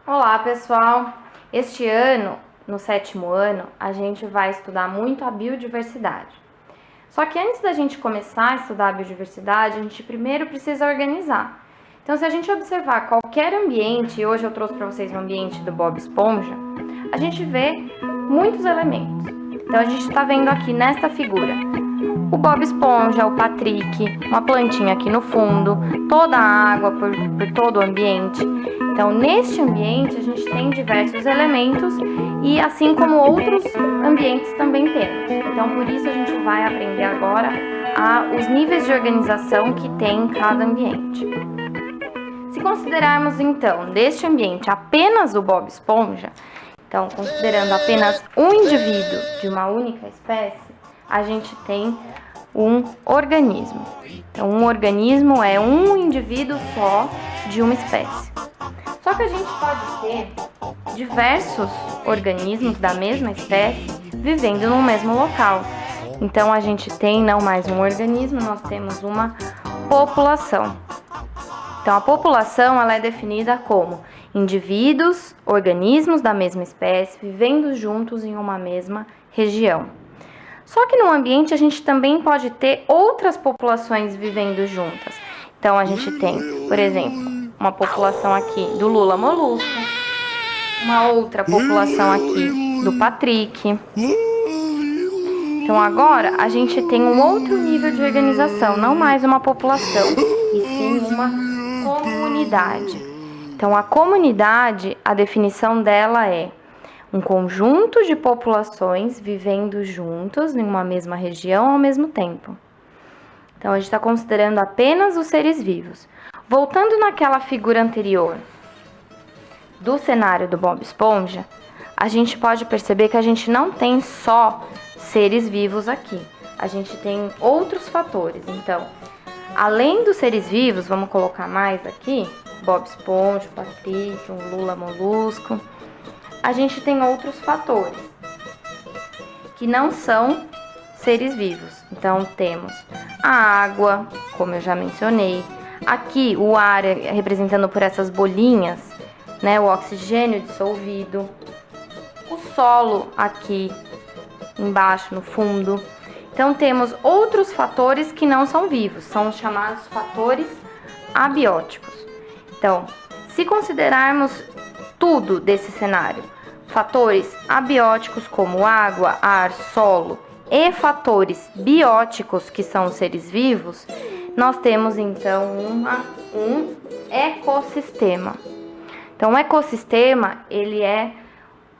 Olá, pessoal! Este ano, no 7º ano, a gente vai estudar muito a biodiversidade. Só que antes da gente começar a estudar a biodiversidade, a gente primeiro precisa organizar. Então, se a gente observar qualquer ambiente, e hoje eu trouxe para vocês o ambiente do Bob Esponja, a gente vê muitos elementos. Então, a gente está vendo aqui nesta figura o Bob Esponja, o Patrick, uma plantinha aqui no fundo, toda a água por todo o ambiente. Então, neste ambiente, a gente tem diversos elementos e assim como outros ambientes também temos. Então, por isso a gente vai aprender agora os níveis de organização que tem em cada ambiente. Se considerarmos, então, deste ambiente apenas o Bob Esponja, então, considerando apenas um indivíduo de uma única espécie, a gente tem um organismo. Então, um organismo é um indivíduo só de uma espécie. Só que a gente pode ter diversos organismos da mesma espécie vivendo no mesmo local. Então, a gente tem não mais um organismo, nós temos uma população. Então, a população ela é definida como indivíduos, organismos da mesma espécie vivendo juntos em uma mesma região. Só que no ambiente a gente também pode ter outras populações vivendo juntas. Então, a gente tem, por exemplo, uma população aqui do Lula molusco, uma outra população aqui do Patrick. Então, agora a gente tem um outro nível de organização, não mais uma população, e sim uma comunidade. Então, a comunidade, a definição dela é um conjunto de populações vivendo juntos em uma mesma região ao mesmo tempo. Então, a gente está considerando apenas os seres vivos. Voltando naquela figura anterior do cenário do Bob Esponja, a gente pode perceber que a gente não tem só seres vivos aqui. A gente tem outros fatores. Então, além dos seres vivos, vamos colocar mais aqui, Bob Esponja, Patrick, um Lula molusco, a gente tem outros fatores que não são seres vivos. Então, temos a água, como eu já mencionei. Aqui, o ar é representando por essas bolinhas, né? O oxigênio dissolvido. O solo aqui embaixo, no fundo. Então, temos outros fatores que não são vivos. São os chamados fatores abióticos. Então, se considerarmos tudo desse cenário, fatores abióticos como água, ar, solo e fatores bióticos, que são os seres vivos, nós temos então um ecossistema. Então, o ecossistema, ele é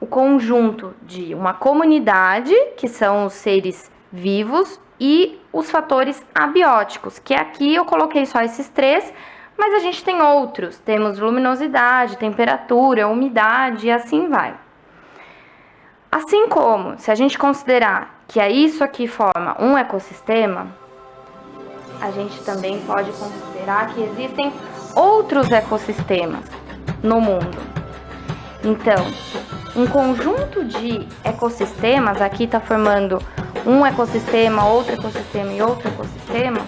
o conjunto de uma comunidade, que são os seres vivos, e os fatores abióticos, que aqui eu coloquei só esses três, mas a gente tem outros. Temos luminosidade, temperatura, umidade e assim vai. Assim como, se a gente considerar que isso aqui forma um ecossistema, a gente também pode considerar que existem outros ecossistemas no mundo. Então, um conjunto de ecossistemas, aqui está formando um ecossistema, outro ecossistema e outro ecossistema.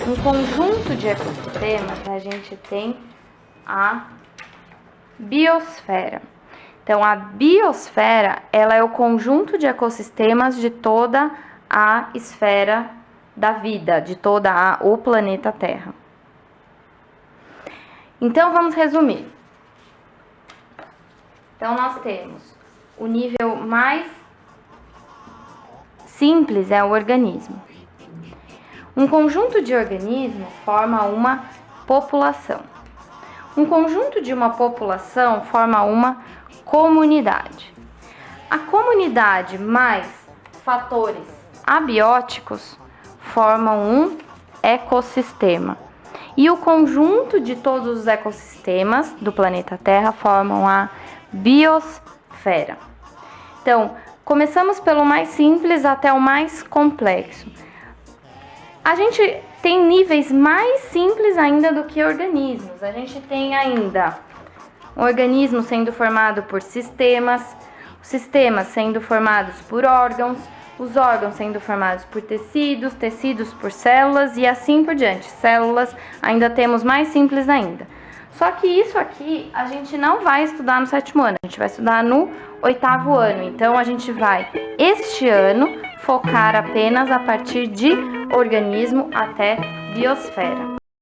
Um conjunto de ecossistemas, a gente tem a biosfera. Então, a biosfera, ela é o conjunto de ecossistemas de toda a esfera da vida, de toda o planeta Terra. Então, vamos resumir. Então, nós temos o nível mais simples é o organismo. Um conjunto de organismos forma uma população. Um conjunto de uma população forma uma comunidade. A comunidade mais fatores abióticos formam um ecossistema. E o conjunto de todos os ecossistemas do planeta Terra formam a biosfera. Então, começamos pelo mais simples até o mais complexo. A gente tem níveis mais simples ainda do que organismos. A gente tem ainda um organismo sendo formado por sistemas, os sistemas sendo formados por órgãos, os órgãos sendo formados por tecidos, tecidos por células e assim por diante. Células ainda temos mais simples ainda. Só que isso aqui a gente não vai estudar no 7º ano, a gente vai estudar no 8º ano. Então a gente vai, este ano, focar apenas a partir de organismo até biosfera.